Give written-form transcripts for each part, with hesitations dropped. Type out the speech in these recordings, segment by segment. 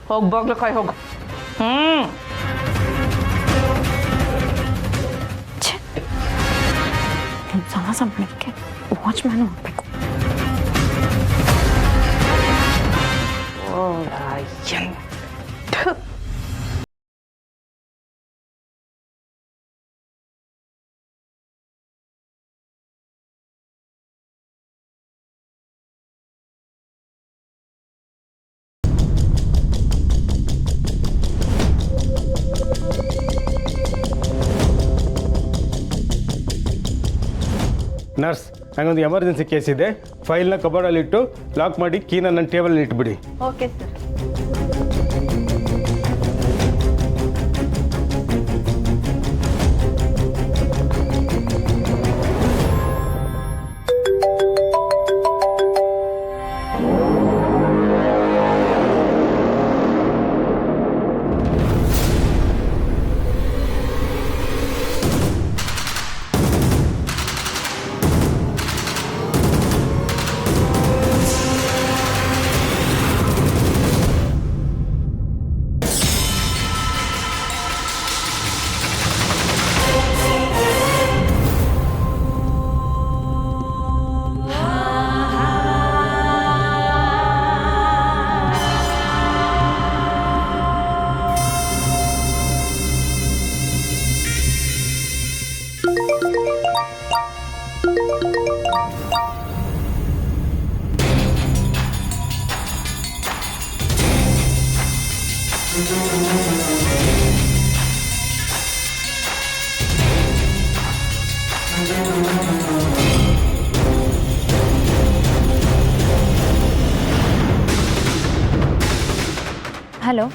ಹೋಗಿ ಬಾಗ್ಲು ಕಾಯಿ ಹೋಗು. ಸಾಹಸ ಮಾಡೋದಕ್ಕೆ ವಾಚ್ಮ್ಯಾನ್ ಹೋಗ್ಬೇಕು. ನರ್ಸ್, ನನಗೊಂದು ಎಮರ್ಜೆನ್ಸಿ ಕೇಸ್ ಇದೆ. ಫೈಲ್ನ ಕಬೋರ್ಡಲ್ಲಿಟ್ಟು ಲಾಕ್ ಮಾಡಿ ಕೀನ ನನ್ನ ಟೇಬಲಲ್ಲಿ ಇಟ್ಬಿಡಿ. Okay sir. ಹಲೋ,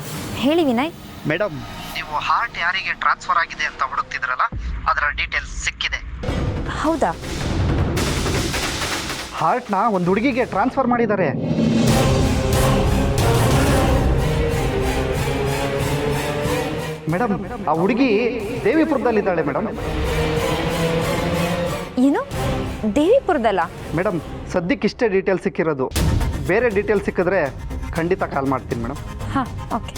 ಹೇಳಿ ವಿನಯ್. ಮೇಡಮ್, ನೀವು ಹಾರ್ಟ್ ಯಾರಿಗೆ ಟ್ರಾನ್ಸ್ಫರ್ ಆಗಿದೆ ಅಂತ ಹುಡುಕ್ತಿದ್ರಲ್ಲ, ಅದರ ಡೀಟೇಲ್ಸ್ ಸಿಕ್ಕಿದೆ. ಹೌದಾ? ಹಾರ್ಟ್ನ ಒಂದು ಹುಡುಗಿಗೆ ಟ್ರಾನ್ಸ್ಫರ್ ಮಾಡಿದ್ದಾರೆ. ಮೇಡಮ್, ಆ ಹುಡುಗಿ ದೇವಿಪುರದಲ್ಲಿದ್ದಾಳೆ ಮೇಡಮ್. ಏನು, ದೇವಿಪುರದಲ್ಲ? ಮೇಡಮ್, ಸದ್ಯಕ್ಕೆ ಇಷ್ಟೇ ಡೀಟೇಲ್ಸ್ ಸಿಕ್ಕಿರೋದು. ಬೇರೆ ಡೀಟೇಲ್ಸ್ ಸಿಕ್ಕಿದ್ರೆ ಖಂಡಿತ ಕಾಲ್ ಮಾಡ್ತೀನಿ ಮೇಡಮ್. ಹಾಂ, ಓಕೆ.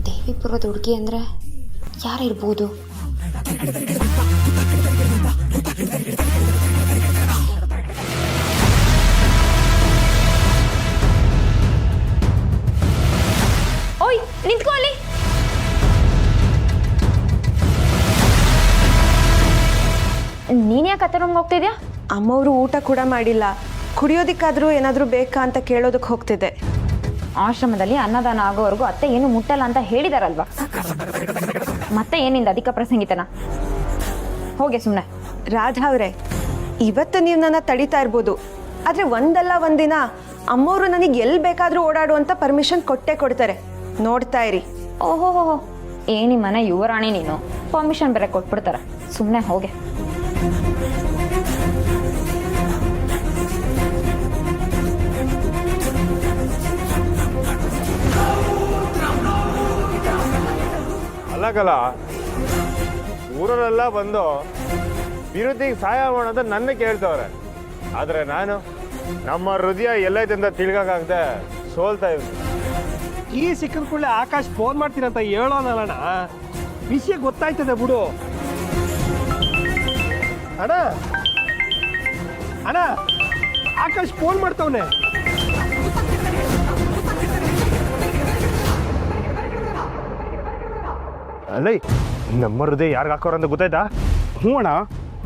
ದೇವಿಪುರದ ಹುಡುಗಿ ಅಂದರೆ ಯಾರಿರ್ಬೋದು? ಓಯ್, ನಿಂತ್ಕೋ ಅಲ್ಲಿ. ನೀನ್ ಯಾಕೆ ಅತ್ತೆ ರೂಮ್ಗೆ ಹೋಗ್ತಿದ್ಯಾ? ಅಮ್ಮವರು ಊಟ ಕೂಡ ಮಾಡಿಲ್ಲ. ಕುಡಿಯೋದಕ್ಕಾದರೂ ಏನಾದರೂ ಬೇಕಾ ಅಂತ ಕೇಳೋದಕ್ಕೆ ಹೋಗ್ತಿದ್ದೆ. ಆಶ್ರಮದಲ್ಲಿ ಅನ್ನದಾನ ಆಗೋವರೆಗೂ ಅತ್ತೆ ಏನು ಮುಟ್ಟಲ್ಲ ಅಂತ ಹೇಳಿದಾರಲ್ವಾ? ಮತ್ತೆ ಏನಿಂದ ಅಧಿಕ ಪ್ರಸಂಗಿತನ? ಹೋಗೆ ಸುಮ್ಮನೆ. ರಾಧಾ ಅವರೇ, ಇವತ್ತು ನೀವು ನನ್ನ ತಡಿತಾ ಇರ್ಬೋದು, ಆದರೆ ಒಂದಲ್ಲ ಒಂದಿನ ಅಮ್ಮವರು ನನಗೆ ಎಲ್ಲಿ ಬೇಕಾದರೂ ಓಡಾಡುವಂಥ ಪರ್ಮಿಷನ್ ಕೊಟ್ಟೇ ಕೊಡ್ತಾರೆ. ನೋಡ್ತಾ ಇರಿ. ಓಹೋ, ಏನಿ ಮನೆ ಯುವರಾಣಿ ನೀನು, ಪರ್ಮಿಷನ್ ಬೇರೆ ಕೊಟ್ಬಿಡ್ತಾರ. ಸುಮ್ಮನೆ ಹೋಗೆ. ಅಲ್ಲಗಲ್ಲ, ಊರವರೆಲ್ಲ ಬಂದು ವಿರುದ್ಧಿಗೆ ಸಹಾಯ ಮಾಡೋದು ನನ್ನ ಕೇಳ್ತವ್ರೆ. ಆದರೆ ನಾನು ನಮ್ಮ ಹೃದಯ ಎಲ್ಲೈತೆ ಅಂತ ತಿಳ್ಕಾಗದೆ ಸೋಲ್ತಾ ಇದ್ದೀನಿ. ಈ ಸಿಕ್ಕಿದ ಕೂಡಲೇ ಆಕಾಶ್ ಫೋನ್ ಮಾಡ್ತೀನಂತ ಹೇಳೋನಲ್ಲಣ್ಣ, ವಿಷಯ ಗೊತ್ತಾಯ್ತದೆ ಬಿಡು. ಅಣ್ಣ ಅಣ್ಣ, ಆಕಾಶ್ ಫೋನ್ ಮಾಡ್ತವನೆ. ಅಲ್ಲೇ ನಮ್ಮ ಹೃದಯ ಯಾರಿಗೆ ಹಾಕೋರು ಅಂತ ಗೊತ್ತಾಯ್ತಾ? ಹ್ಞೂ ಅಣ್ಣ,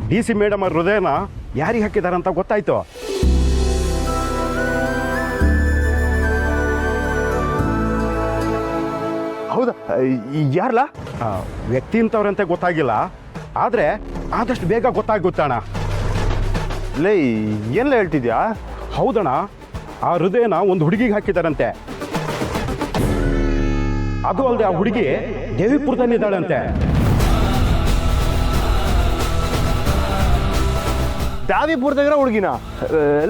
ಡಿ ಸಿ ಮೇಡಮ್ ಅವ್ರ ಹೃದಯನ ಯಾರಿಗೆ ಹಾಕಿದಾರಂತ ಗೊತ್ತಾಯ್ತು. ಹೌದಾ? ಯಾರಲ್ಲ? ವ್ಯಕ್ತಿ ಅಂತವ್ರಂತೆ ಗೊತ್ತಾಗಿಲ್ಲ, ಆದರೆ ಆದಷ್ಟು ಬೇಗ ಗೊತ್ತಾಗುತ್ತಣ್ಣ. ಲೇ, ಎಲ್ಲ ಹೇಳ್ತಿದ್ಯಾ? ಹೌದಣ್ಣ, ಆ ಹೃದಯನ ಒಂದು ಹುಡುಗಿಗೆ ಹಾಕಿದಾರಂತೆ. ಅದು ಅಲ್ಲದೆ ಆ ಹುಡುಗಿ ದೇವಿಪುರದಲ್ಲಿದ್ದಾಳಂತೆ. ದಾವಿಪುರದಾಗಿರೋ ಹುಡುಗಿನ?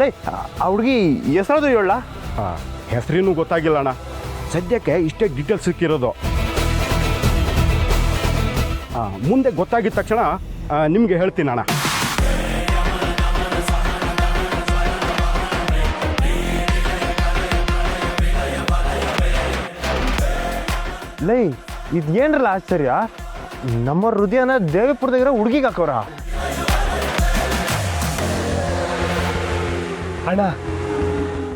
ಲೇ, ಆ ಹುಡುಗಿ ಹೆಸರದು ಹೇಳ? ಹೆಸರಿನೂ ಗೊತ್ತಾಗಿಲ್ಲ ಅಣ್ಣ. ಸದ್ಯಕ್ಕೆ ಇಷ್ಟೇ ಡೀಟೇಲ್ಸ್ ಸಿಕ್ಕಿರೋದು. ಮುಂದೆ ಗೊತ್ತಾಗಿದ ತಕ್ಷಣ ನಿಮಗೆ ಹೇಳ್ತೀನಿ ಅಣ್ಣ. ಲೈ ಇದೇನ್ರಲ್ಲ ಆಶ್ಚರ್ಯ, ನಮ್ಮ ಹೃದಯನ ದೇವಿಪುರದಾಗಿರೋ ಹುಡುಗಿಗೆ ಹಾಕೋರ. ಅಣ್ಣ,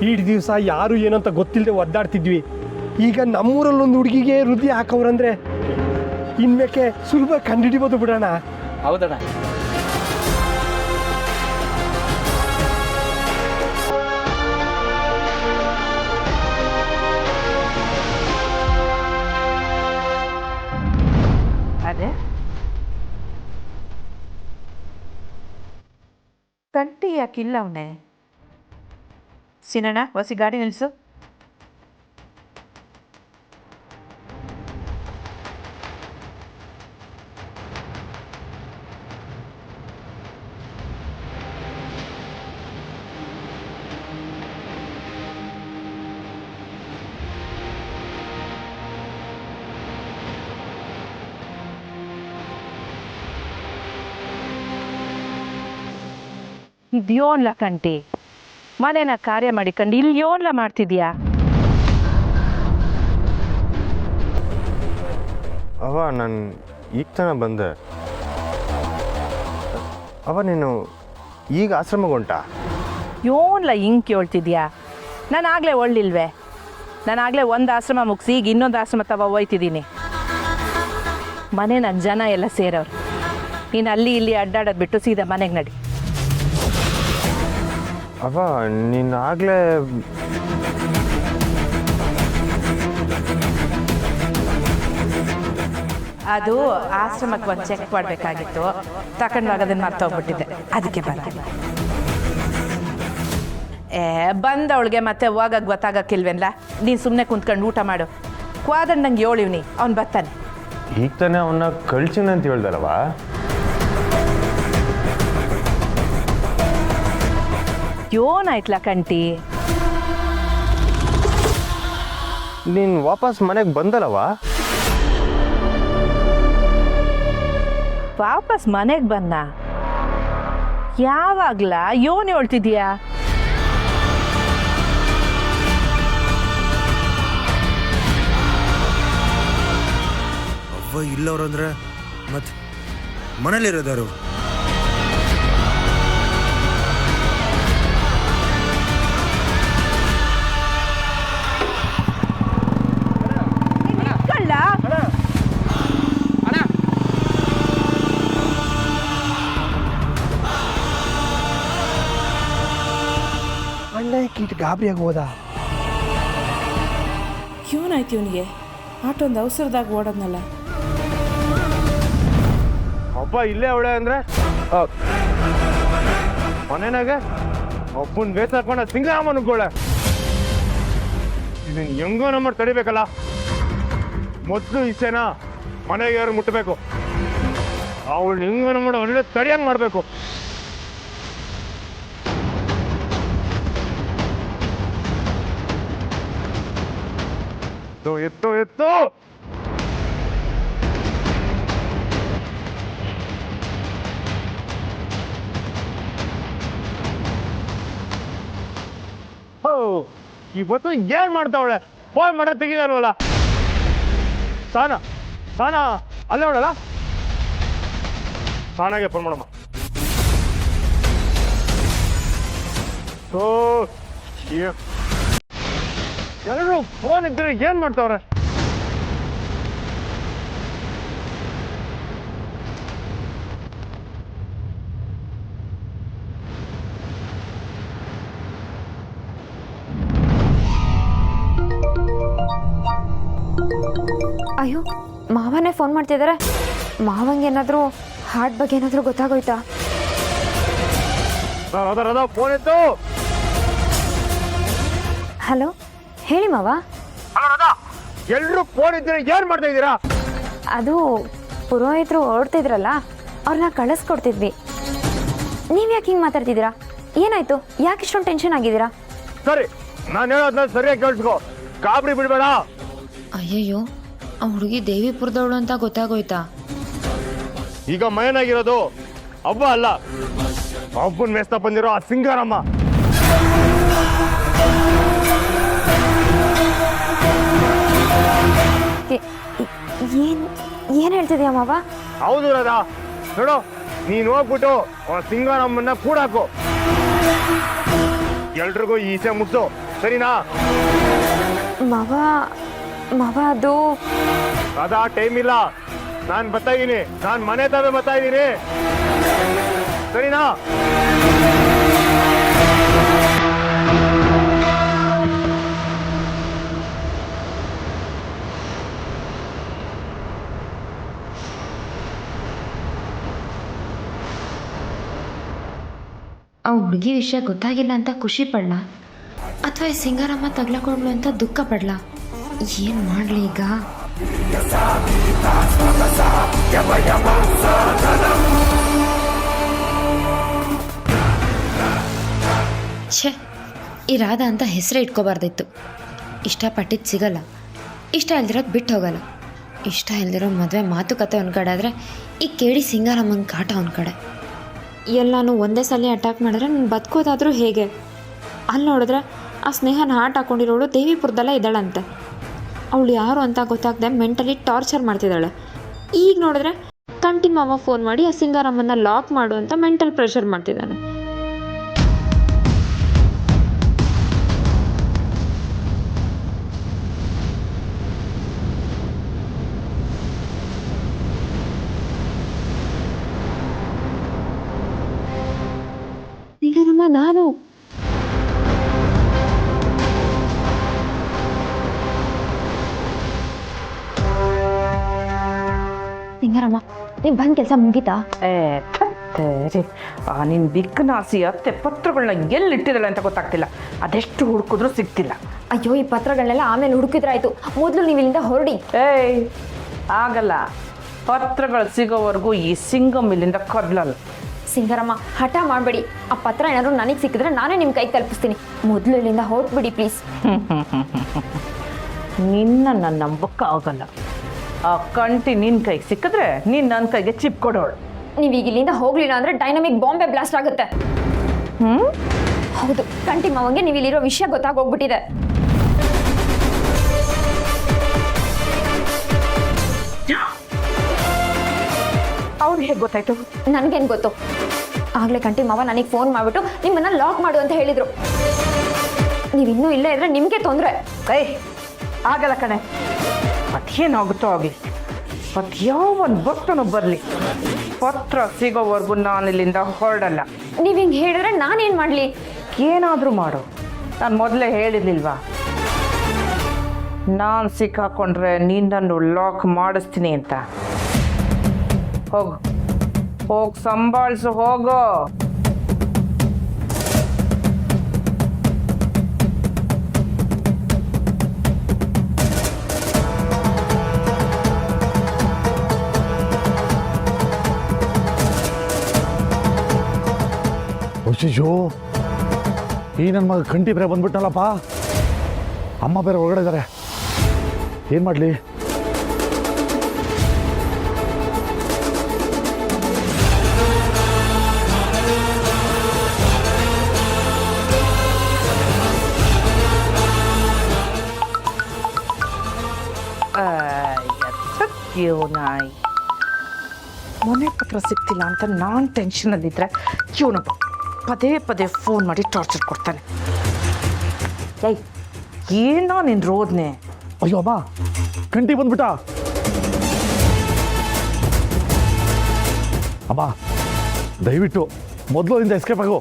ಈಡ್ ದಿವಸ ಯಾರು ಏನಂತ ಗೊತ್ತಿಲ್ಲದೆ ಒದ್ದಾಡ್ತಿದ್ವಿ. ಈಗ ನಮ್ಮೂರಲ್ಲೊಂದು ಹುಡುಗಿಗೆ ಹೃದಯ ಹಾಕವ್ರಂದ್ರೆ ಇನ್ಮೇಕೆ ಸುಲಭ ಕಂಡುಹಿಡಿಬೋದು ಬಿಡೋಣ. ಹೌದಣ್ಣ. ಅದೇ ಕಂಟಿ ಯಾಕಿಲ್ಲ ಅವನೇ? ಸಿನಣ್ಣ, ಹೊಸಿ ಗಾಡಿ ನಿಲ್ಲಿಸು. ಇದ್ಯೋನ್ಲ ಕಂಟಿ, ಮನೇನ ಕಾರ್ಯ ಮಾಡಿಕೊಂಡು ಇಲ್ಲಿ ಯೋನ್ಲ ಮಾಡ್ತಿದ್ಯಾ? ಅವ ನಾನು ಈಗ ತನ ಬಂದೆ. ಅವ ನೀನು ಈಗ ಆಶ್ರಮಕ್ಕೆ ಹೊಂಟಾ? ಯೋನ್ಲ ಹಿಂಗೆ ಕೇಳ್ತಿದ್ಯಾ? ನಾನು ಆಗಲೇ ಒಳ್ಳಿಲ್ವೇ? ನಾನು ಆಗಲೇ ಒಂದು ಆಶ್ರಮ ಮುಗಿಸಿ ಈಗ ಇನ್ನೊಂದು ಆಶ್ರಮ ತವ ಹೋಯ್ತಿದ್ದೀನಿ. ಮನೆ ನನ್ನ ಜನ ಎಲ್ಲ ಸೇರೋರು. ನೀನು ಅಲ್ಲಿ ಇಲ್ಲಿ ಅಡ್ಡಾಡೋದು ಬಿಟ್ಟು ಸೀದಾ ಮನೆಗೆ ನಡಿ. ಅವ ನೀನು ಆಗಲೇ ಅದು ಆಶ್ರಮಕ್ಕೆ ಒಂದು ಚೆಕ್ ಮಾಡಬೇಕಾಗಿತ್ತು, ತಗೊಂಡು ಅದನ್ನು ಮರ್ತೋಗ್ಬಿಟ್ಟಿದ್ದೆ, ಅದಕ್ಕೆ ಬಂದೆ. ಬಂದವಳಿಗೆ ಮತ್ತೆ ಹೋಗಕ್ಕೆ ಗೊತ್ತಾಗಕ್ಕಿಲ್ವೇನ್ಲ? ನೀನು ಸುಮ್ಮನೆ ಕುಂತ್ಕೊಂಡು ಊಟ ಮಾಡು. ಕ್ವಾದಂಡ್ ನಂಗೆ ಹೇಳಿವ್ನಿ, ಅವ್ನು ಬರ್ತಾನೆ. ಈಗ ತಾನೇ ಅವನ್ನ ಕಳ್ಸಿನ ಅಂತ ಹೇಳ್ದಲ್ವ? ಯೋನಾಯ್ತಲ್ಲ ಕಂಟಿ, ನೀನು ವಾಪಸ್ ಮನೆಗೆ ಬಂದಲ್ಲವ? ವಾಪಸ್ ಮನೆಗೆ ಬಂದ? ಯಾವಾಗ್ಲ ಯೋನ್ ಹೇಳ್ತಿದ್ಯಾ? ಅವ್ವ ಇಲ್ಲವ್ರು ಅಂದ್ರೆ ಮತ್ತೆ ಮನೇಲಿರೋದಾರು? ಅಣ್ಣ ಕೀಟ ಗಾಬರಿಯಾಗಿ ಹೋದ. ಇವನಾಯ್ತು ಇವನಿಗೆ ಆಟೊಂದು ಅವಸರದಾಗ ಓಡೋದ್ನಲ್ಲ. ಒಬ್ಬ ಇಲ್ಲೇ ಅವಳೆ ಅಂದ್ರೆ ಮನೆನಾಗ ಒಬ್ಬನ ಬೇಸಾಕೊಂಡ ಸಿಂಗಾಮನ್ಗೋಳೆ. ಇದನ್ನ ಹೆಂಗೋ ನಮ್ಮ ತಡಿಬೇಕಲ್ಲ. ಮೊದಲು ಇಷ್ಟೇನಾ ಮನೆಗೆ ಯಾರು ಮುಟ್ಟಬೇಕು, ಅವಳು ಹೆಂಗೋ ನಮ್ಮ ಒಳ್ಳೆ ತಡಿಯಂಗೆ ಮಾಡಬೇಕು. ಎತ್ತು ಎತ್ತು ಇವತ್ತು ಏನ್ ಮಾಡ್ತಾವಳೆ? ಫೋನ್ ಮಾಡ ತೆಗಿದಾರಲ್ಲ. ಸಾನ ಸಾನ ಅಲ್ಲೇ ಅವಳಲ್ಲ, ಸಾನಾಗೆ ಫೋನ್ ಮಾಡಮ್ಮ. ಎಲ್ಲರೂ ಫೋನ್ ಇದ್ರೆ ಏನ್ ಮಾಡ್ತಾವ್ರೆ? ಅಯ್ಯೋ, ಮಾವನೇ ಫೋನ್ ಮಾಡ್ತಿದ್ದಾರೆ. ಮಾವಂಗೆ ಏನಾದರೂ ಹಾರ್ಟ್ ಬಗ್ಗೆ ಏನಾದರೂ ಗೊತ್ತಾಗೋಯ್ತಾ? ಫೋನ್ ಇತ್ತು. ಹಲೋ, ಹೇಳಿ ಮಾವ. ಎಲ್ರು ಫೋನ್ ಇದ್ರೆ ಏನ್ ಮಾಡ್ತಾ ಇದ್ದೀರಾ? ಅದು ಪುರೋಹಿತರು ಹೊರಡ್ತಿದ್ರಲ್ಲ, ಅವ್ರನ್ನ ಕಳಿಸ್ಕೊಡ್ತಿದ್ವಿ. ನೀವು ಯಾಕೆ ಹಿಂಗೆ ಮಾತಾಡ್ತಿದ್ದೀರಾ? ಏನಾಯ್ತು? ಯಾಕೆ ಇಷ್ಟೊಂದು ಟೆನ್ಷನ್ ಆಗಿದ್ದೀರಾ? ಸರಿ, ನಾನು ಹೇಳೋದನ್ನ ಸರಿಯಾಗಿ ಕೇಳಿಸ್ಕೊ. ಗಾಬರಿ ಬಿಡ್ಬೇಡ. ಅಯ್ಯಯ್ಯೋ ಆ ಹುಡುಗಿ ದೇವಿಪುರದವಳು ಅಂತ ಗೊತ್ತಾಗೋಯ್ತಾ? ಈಗ ಮೈನಾಗಿರೋದು ಹಬ್ಬ ಅಲ್ಲ, ಹಬ್ಬನ್ ಮೆಸ್ತ ಬಂದಿರೋ ಆ ಸಿಂಗಾರಮ್ಮ. ಏನ್ ಹೇಳ್ತಿದ್ಯಾ ಮಾವ? ಹೌದು ರಾಧಾ, ನೋಡು ನೀನ್ ಹೋಗ್ಬಿಟ್ಟು ಆ ಸಿಂಗಾರಮ್ಮನ್ನ ಕೂಡಾಕು. ಎಲ್ರಿಗೂ ಈಸೆ ಮುಟ್ಸು, ಸರಿನಾ? ಮಾವ ಅದು ರಾಧಾ, ಟೈಮ್ ಇಲ್ಲ, ನಾನ್ ಬರ್ತಾ ಇದೀನಿ. ನಾನ್ ಮನೆ ತವೆ ಬರ್ತಾ ಇದೀನಿ, ಸರಿನಾ? ಆ ಹುಡುಗಿ ವಿಷಯ ಗೊತ್ತಾಗಿಲ್ಲ ಅಂತ ಖುಷಿ ಪಡ್ಲಾ ಅಥವಾ ಈ ಸಿಂಗಾರಮ್ಮ ತಗ್ಲಕೊಂಡ್ಲು ಅಂತ ದುಃಖ ಪಡ್ಲಾ? ಏನು ಮಾಡಲಿ ಈಗ? ಛೇ, ಈ ರಾಧಾ ಅಂತ ಹೆಸರೇ ಇಟ್ಕೋಬಾರ್ದಿತ್ತು. ಇಷ್ಟಪಟ್ಟಿದ್ದು ಸಿಗಲ್ಲ, ಇಷ್ಟ ಇಲ್ದಿರೋದು ಬಿಟ್ಟು ಹೋಗಲ್ಲ. ಇಷ್ಟ ಇಲ್ದಿರೋ ಮದುವೆ ಮಾತುಕತೆ ಒಂದು ಕಡೆ ಆದರೆ ಈ ಕೇಳಿ ಸಿಂಗಾರಮ್ಮನ ಕಾಟ ಒಂದು ಕಡೆ. ಎಲ್ಲನೂ ಒಂದೇ ಸಲ ಅಟ್ಯಾಕ್ ಮಾಡಿದ್ರೆ ನಾನು ಬದುಕೋದಾದರೂ ಹೇಗೆ? ಅಲ್ಲಿ ನೋಡಿದ್ರೆ ಆ ಸ್ನೇಹನ ಹಾರ್ಟ್ ಹಾಕೊಂಡಿರೋಳು ದೇವಿಪುರದಲ್ಲೇ ಇದ್ದಾಳಂತೆ. ಅವಳು ಯಾರು ಅಂತ ಗೊತ್ತಾಗದೆ ಮೆಂಟಲಿ ಟಾರ್ಚರ್ ಮಾಡ್ತಿದ್ದಾಳೆ. ಈಗ ನೋಡಿದ್ರೆ ಕಂಟಿ ಮಾವ ಫೋನ್ ಮಾಡಿ ಆ ಸಿಂಗಾರಮ್ಮನ್ನ ಲಾಕ್ ಮಾಡು ಅಂತ ಮೆಂಟಲ್ ಪ್ರೆಷರ್ ಮಾಡ್ತಿದ್ದಾನೆ. ಸಿಂಗಾರಮ್ಮ, ನಾನು ಸಿಂಗಾರಮ್ಮ, ನೀವು ಬಂದ ಕೆಲಸ ಮುಗೀತಾ? ನಿನ್ನ ದಿಕ್ಕನಾಸಿ ಅತ್ತೆ ಪತ್ರಗಳನ್ನ ಎಲ್ಲಿಟ್ಟಿದ್ದಾಳೆ ಅಂತ ಗೊತ್ತಾಗ್ತಿಲ್ಲ. ಅದೆಷ್ಟು ಹುಡುಕಿದ್ರೂ ಸಿಗ್ತಿಲ್ಲ. ಅಯ್ಯೋ, ಈ ಪತ್ರಗಳನ್ನೆಲ್ಲ ಆಮೇಲೆ ಹುಡುಕಿದ್ರಾಯ್ತು, ಮೊದಲು ನೀವು ಇಲ್ಲಿಂದ ಹೊರಡಿ. ಆಗಲ್ಲ, ಪತ್ರಗಳು ಸಿಗೋವರೆಗೂ ಈ ಸಿಂಗಮ್ ಇಲ್ಲಿಂದ ಕದ್ಲಲ್ಲ. ಸಿಂಗಾರಮ್ಮ, ಹಠ ಮಾಡಬೇಡಿ. ಆ ಪತ್ರ ಏನಾದ್ರು ನನಗೆ ಸಿಕ್ಕಿದ್ರೆ ನಾನೇ ನಿಮ್ಮ ಕೈ ತಲುಪಿಸ್ತೀನಿ. ಮೊದಲು ಇಲ್ಲಿಂದ ಹೊರಟ್ಬಿಡಿ ಪ್ಲೀಸ್. ನಿನ್ನ ನನ್ನ ನಂಬಕ್ಕೆ ಆಗಲ್ಲ. ಆ ಕಂಟಿ ನಿನ್ನ ಕೈಗೆ ಸಿಕ್ಕಿದ್ರೆ ನೀನು ನನ್ನ ಕೈಗೆ ಚಿಪ್ ಕೊಡೋಳು. ನೀವೀಗ ಇಲ್ಲಿಂದ ಹೋಗ್ಲಿಲ್ಲ ಅಂದ್ರೆ ಡೈನಮಿಕ್ ಬಾಂಬೆ ಬ್ಲಾಸ್ಟ್ ಆಗುತ್ತೆ. ಹೌದು, ಕಂಟಿ ಮಾವಂಗೆ ನೀವು ಇಲ್ಲಿರೋ ವಿಷಯ ಗೊತ್ತಾಗೋಗ್ಬಿಟ್ಟಿದೆ. ಅವ್ರು ಹೇಗೆ ಗೊತ್ತಾಯ್ತು? ನನಗೇನು ಗೊತ್ತು? ಆಗಲೇ ಕಂಟಿ ಮಾವ ನನಗೆ ಫೋನ್ ಮಾಡಿಬಿಟ್ಟು ನಿಮ್ಮನ್ನ ಲಾಕ್ ಮಾಡು ಅಂತ ಹೇಳಿದ್ರು. ನೀವು ಇನ್ನೂ ಇಲ್ಲೇ ಇದ್ರೆ ನಿಮಗೆ ತೊಂದರೆ. ಆಗಲ್ಲ ಕಣೆ, ಅದೇನಾಗುತ್ತೋ ಆಗಲಿ, ಅದ್ಯಾವನ್ ಭಕ್ತನು ಬರಲಿ, ಪತ್ರ ಸಿಗೋವರೆಗೂ ನಾನು ಇಲ್ಲಿಂದ ಹೊರಡಲ್ಲ. ನೀವು ಹಿಂಗೆ ಹೇಳಿದ್ರೆ ನಾನೇನು ಮಾಡಲಿ? ಏನಾದರೂ ಮಾಡು. ನಾನು ಮೊದಲೇ ಹೇಳಿರ್ಲಿಲ್ವಾ, ನಾನು ಸಿಕ್ಕಾಕೊಂಡ್ರೆ ನಿನ್ನನ್ನು ಲಾಕ್ ಮಾಡಿಸ್ತೀನಿ ಅಂತ. ಹೋಗು, ಹೋಗಿ ಸಂಭಾಳಿಸು, ಹೋಗೋ. ಅಯ್ಯೋ, ಈ ನನ್ನ ಮಗ ಕಂಟಿ ಬೇರೆ ಬಂದ್ಬಿಟ್ಟನಲ್ಲಪ್ಪ. ಅಮ್ಮ ಬೇರೆ ಒಳಗಡೆ ಇದ್ದಾರೆ, ಏನು ಮಾಡಲಿ? ನಾಯಿ ಮನೆ ಪತ್ರ ಸಿಗ್ತಿಲ್ಲ ಅಂತ ನಾನು ಟೆನ್ಷನಲ್ಲಿದ್ದರೆ ಇವನು ಪದೇ ಪದೇ ಫೋನ್ ಮಾಡಿ ಟಾರ್ಚರ್ ಕೊಡ್ತಾನೆ. ಏನೋ ನಿನ್ನ ರೋದನೆ? ಅಯ್ಯೋ ಅಮ್ಮ, ಕಂಟಿ ಬಂದ್ಬಿಟ್ಟ. ಅಮ್ಮ, ದಯವಿಟ್ಟು ಮೊದಲು ಅಲ್ಲಿಂದ ಎಸ್ಕೇಪ್ ಆಗು.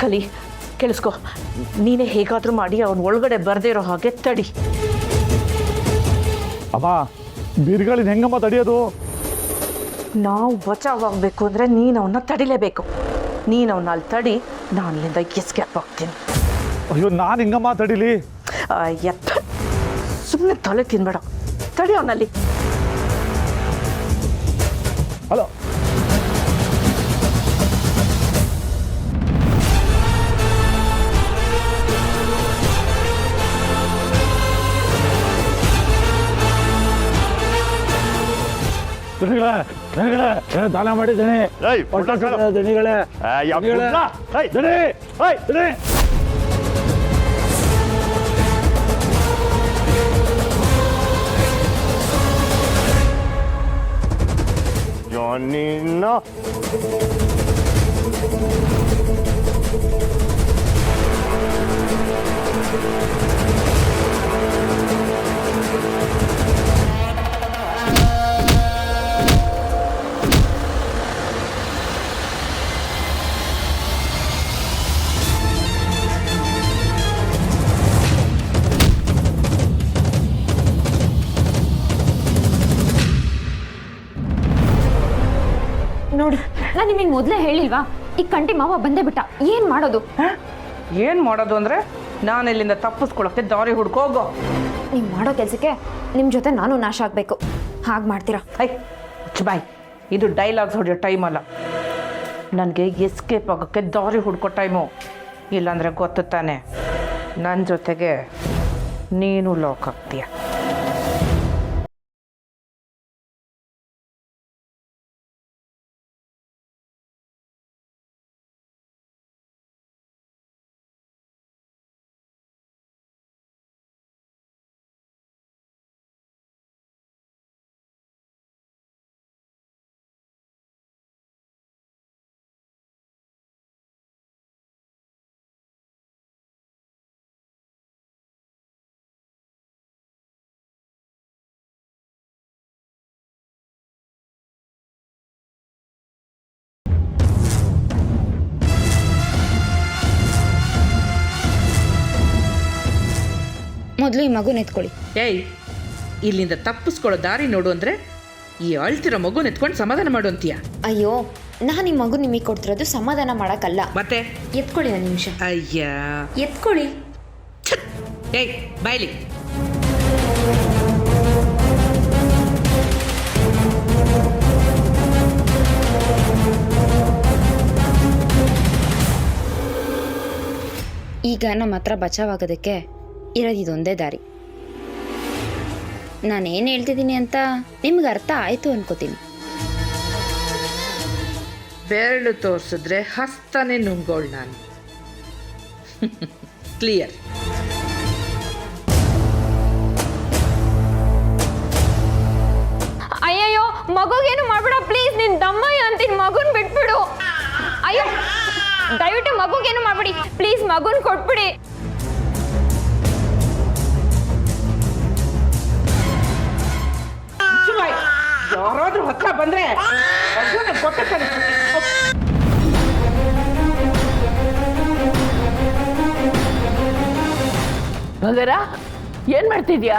ಕಲಿ, ಕೇಳಿಸ್ಕೊ, ನೀನೇ ಹೇಗಾದರೂ ಮಾಡಿ ಅವನು ಒಳಗಡೆ ಬರದೇ ಇರೋ ಹಾಗೆ ತಡಿ. ಅಮ್ಮ, ಬಿರುಗಾಳಿನ ಹೆಂಗಮ್ಮ ತಡೆಯೋದು? ನಾವು ಬಚಾವಾಗಬೇಕು ಅಂದರೆ ನೀನು ಅವನ್ನ ತಡಿಲೇಬೇಕು. ನೀನು ಅವನ್ನ ಅಲ್ಲಿ ತಡಿ, ನಾನು ಅಲ್ಲಿಂದ ಎಸ್ಕೇಪ್ ಆಗ್ತೀನಿ. ಅಯ್ಯೋ, ನಾನು ಹೆಂಗಮ್ಮ ತಡೀಲಿ? ಸುಮ್ಮನೆ ತಲೆ ತಿನ್ಬೇಡ, ತಡಿ ಅವನಲ್ಲಿ. ಹಲೋ, ದಣಿಗಳೇ ದಾನ ಮಾಡಿದ್ದೀನಿ ಏಯ್, ಪುಟ್ಟ ಕಣ. ದಣಿಗಳೇ ಯಾವ ಪುಟ್ಟ? ಏಯ್, ದಣಿ ಏಯ್, ದಣಿ ನಿನ್ನ ನೋಡಿ ನಾನು ನಿಮಗೆ ಮೊದಲೇ ಹೇಳಿಲ್ವಾ ಈ ಕಂಟಿ ಮಾವ ಬಂದೇ ಬಿಟ್ಟ ಏನ್ ಮಾಡೋದು? ಏನು ಮಾಡೋದು ಅಂದರೆ ನಾನು ಇಲ್ಲಿಂದ ತಪ್ಪಿಸ್ಕೊಳಕ್ಕೆ ದಾರಿ ಹುಡ್ಕೋಗೋ. ನೀವು ಮಾಡೋ ಕೆಲಸಕ್ಕೆ ನಿಮ್ಮ ಜೊತೆ ನಾನು ನಾಶ ಆಗಬೇಕು. ಹಾಗೆ ಮಾಡ್ತೀರಾ? ಐ ಬಾಯ್, ಇದು ಡೈಲಾಗ್ಸ್ ಹೊಡೆಯೋ ಟೈಮ್ ಅಲ್ಲ, ನನಗೆ ಎಸ್ಕೇಪ್ ಆಗೋಕ್ಕೆ ದಾರಿ ಹುಡ್ಕೋ ಟೈಮು. ಇಲ್ಲಾಂದರೆ ಗೊತ್ತು ತಾನೆ, ನನ್ನ ಜೊತೆಗೆ ನೀನು ಲಾಕ್ ಆಗ್ತೀಯ. ಮೊದಲು ಈ ಮಗುನ ಎತ್ಕೊಳ್ಳಿ. ಏಯ್, ಇಲ್ಲಿಂದ ತಪ್ಪಿಸ್ಕೊಳ್ಳೋ ದಾರಿ ನೋಡು ಅಂದರೆ ಈ ಅಳ್ತಿರೋ ಮಗುನ ಎತ್ಕೊಂಡು ಸಮಾಧಾನ ಮಾಡು ಅಂತೀಯ? ಅಯ್ಯೋ, ನಾನು ಈ ಮಗು ನಿಮಗೆ ಕೊಡ್ತಿರೋದು ಸಮಾಧಾನ ಮಾಡೋಕ್ಕಲ್ಲ. ಮತ್ತೆ ಎತ್ಕೊಳ್ಳಿ ಒಂದು ನಿಮಿಷ. ಅಯ್ಯ, ಎತ್ಕೊಳ್ಳಿ. ಏಯ್ ಬಾಯ್ಲಿ. ಈಗ ನಮ್ಮ ಹತ್ರ ಬಚಾವಾಗೋದಕ್ಕೆ ಇರೋದು ಇದೊಂದೇ ದಾರಿ. ನಾನೇನು ಹೇಳ್ತಿದ್ದೀನಿ ಅಂತ ನಿಮ್ಗೆ ಅರ್ಥ ಆಯಿತು ಅನ್ಕೋತೀನಿ. ಬೆರಳು ತೋರಿಸಿದ್ರೆ ಹಸ್ತನೇ ನುಂಗೋಳು ನಾನು. ಕ್ಲಿಯರ್? ಅಯ್ಯಯ್ಯೋ, ಮಗುಗೇನು ಮಾಡ್ಬೇಡ ಪ್ಲೀಸ್. ನಿನ್ ದಮ್ಮಯ್ಯ ಅಂತೀನಿ, ಮಗುನ್ ಬಿಟ್ಬಿಡು. ಅಯ್ಯೋ, ದಯವಿಟ್ಟು ಮಗುಗೇನು ಮಾಡ್ಬಿಡಿ ಪ್ಲೀಸ್, ಮಗುನ್ ಕೊಟ್ಬಿಡಿ. ಯಾರಾದ್ರೂ ಹತ್ರ ಬಂದ್ರೆ ಏನ್ ಮಾಡ್ತಿದ್ಯಾ?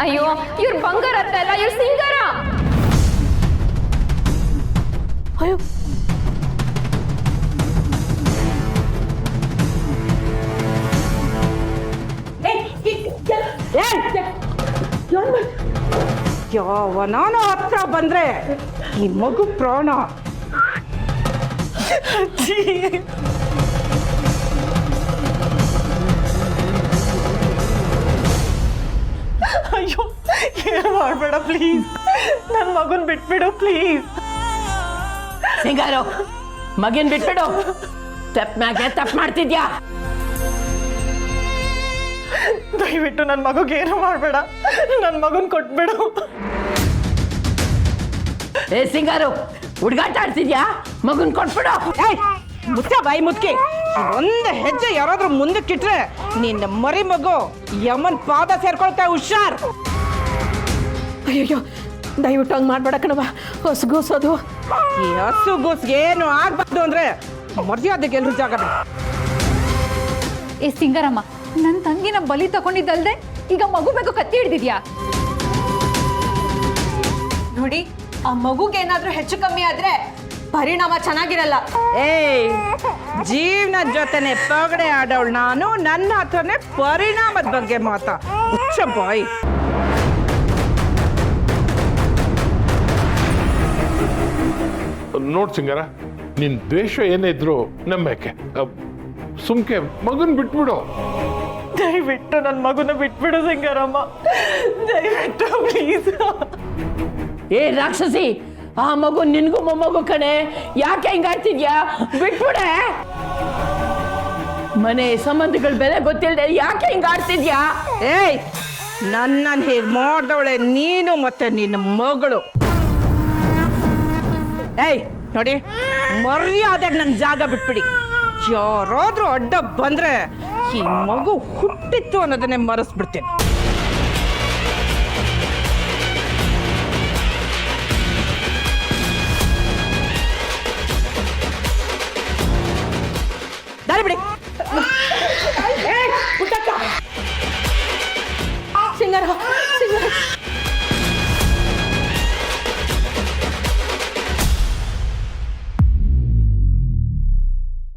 ಅಯ್ಯೋ, ಇವ್ರ ಬಂಗಾರ ಅಂತ ಅಲ್ಲ, ಇವ್ರ ಸಿಂಗಾರ. ಅಯ್ಯೋ, ಯಾವನಾನ ಹತ್ರ ಬಂದ್ರೆ ಈ ಮಗು ಪ್ರಾಣ. ಅಯ್ಯೋ, ಏನು ಮಾಡಬೇಡ ಪ್ಲೀಸ್, ನನ್ನ ಮಗನ್ ಬಿಟ್ಬಿಡು ಪ್ಲೀಸ್. ಸಿಂಗಾರು, ಮಗನ್ ಬಿಟ್ಬಿಡು. ತಪ್ಪ ಮ್ಯಾಗೆ ತಪ್ಪು ಮಾಡ್ತಿದ್ಯಾ? ದಯವಿಟ್ಟು ನನ್ನ ಮಗುಗೆ ಏನು ಮಾಡಬೇಡ, ನನ್ನ ಮಗನ್ ಕೊಟ್ಬಿಡು. ಏ ಸಿಂಗಾರು, ಹುಡುಗಾಟ ಆಡ್ತಿದ್ಯಾ? ಮಗನ್ ಕೊಟ್ಬಿಡು. ಮುಚ್ಚ ಬಾಯಿ ಮುತ್ಕಿ. ಒಂದು ಹೆಜ್ಜೆ ಯಾರಾದ್ರೂ ಮುಂದಕ್ಕಿಟ್ರೆ ನಿನ್ನ ಮರಿ ಮಗು ಯಮನ್ ಪಾದ ಸೇರ್ಕೊಳ್ತಾ. ಹುಷಾರ್. ಅಯ್ಯಯ್ಯೋ, ದಯವಿಟ್ಟು ಹಂಗೆ ಮಾಡ್ಬೇಡ ಕಣವ, ಹೊಸಗೂಸೋದು. ಈ ಹಸು ಗೂಸ್ ಏನು ಆಗ್ಬಾರ್ದು ಅಂದ್ರೆ ಮರ್ಯಾದೆಗೆ ಎಲ್ರು ಜಾಗ ಬೇಡ. ಏ ಸಿಂಗಾರಮ್ಮ, ನನ್ನ ತಂಗಿನ ಬಲಿ ತಗೊಂಡಿದ್ದಲ್ದೆ ಈಗ ಮಗು ಬೇಕು ಕತ್ತಿ ಹಿಡ್ದಿದ್ಯಾ? ನೋಡಿ, ಆ ಮಗುಗೇನಾದ್ರೂ ಹೆಚ್ಚು ಕಮ್ಮಿ ಆದ್ರೆ ಪರಿಣಾಮ ಚೆನ್ನಾಗಿರಲ್ಲ. ಏಯ್, ಜೀವನದ ಜೊತೆನೆ ಪಗಡೆ ಆಡೋಳು ನಾನು, ನನ್ನ ಹತ್ರನೇ ಪರಿಣಾಮದ ಬಗ್ಗೆ ಮಾತಾ. ಹುಚ್ಚ ಬಾಯ್. ನೋಡ್ ಸಿಂಗಾರ, ನಿನ್ ದ್ವೇಷ ಏನೇ ಇದ್ರು ನಂಬೇಕೆ, ಸುಮ್ಕೆ ಮಗನ್ ಬಿಟ್ಬಿಡು. ದಯವಿಟ್ಟು ನನ್ನ ಮಗುನ ಬಿಟ್ಬಿಡು ಸಿಂಗಾರಮ್ಮ, ದಯವಿಟ್ಟು ಪ್ಲೀಸ್. ಏ ರಾಕ್ಷಸಿ, ಆ ಮಗು ನಿನ್ಗೂ ಮೊಮ್ಮಗು ಕಣೆ, ಯಾಕೆ ಹಿಂಗಾಡ್ತಿದ್ಯಾ? ಬಿಟ್ಬಿಡೆ. ಮನೆ ಸಂಬಂಧಗಳ ಬೆಲೆ ಗೊತ್ತಿಲ್ಲದೆ ಯಾಕೆ ಹಿಂಗಾಡ್ತಿದ್ಯಾ? ಏಯ್, ನನ್ನನ್ನು ಹೀಗೆ ಮಾಡ್ದವಳೆ ನೀನು ಮತ್ತೆ ನಿನ್ನ ಮಗಳು. ಏಯ್ ನೋಡಿ, ಮರ್ಯಾದೆಗೆ ನನ್ನ ಜಾಗ ಬಿಟ್ಬಿಡಿ. ಯಾರಾದ್ರೂ ಅಡ್ಡ ಬಂದ್ರೆ ಈ ಮಗು ಹುಟ್ಟಿತ್ತು ಅನ್ನೋದನ್ನೇ ಮರೆಸ್ಬಿಡ್ತೇನೆ.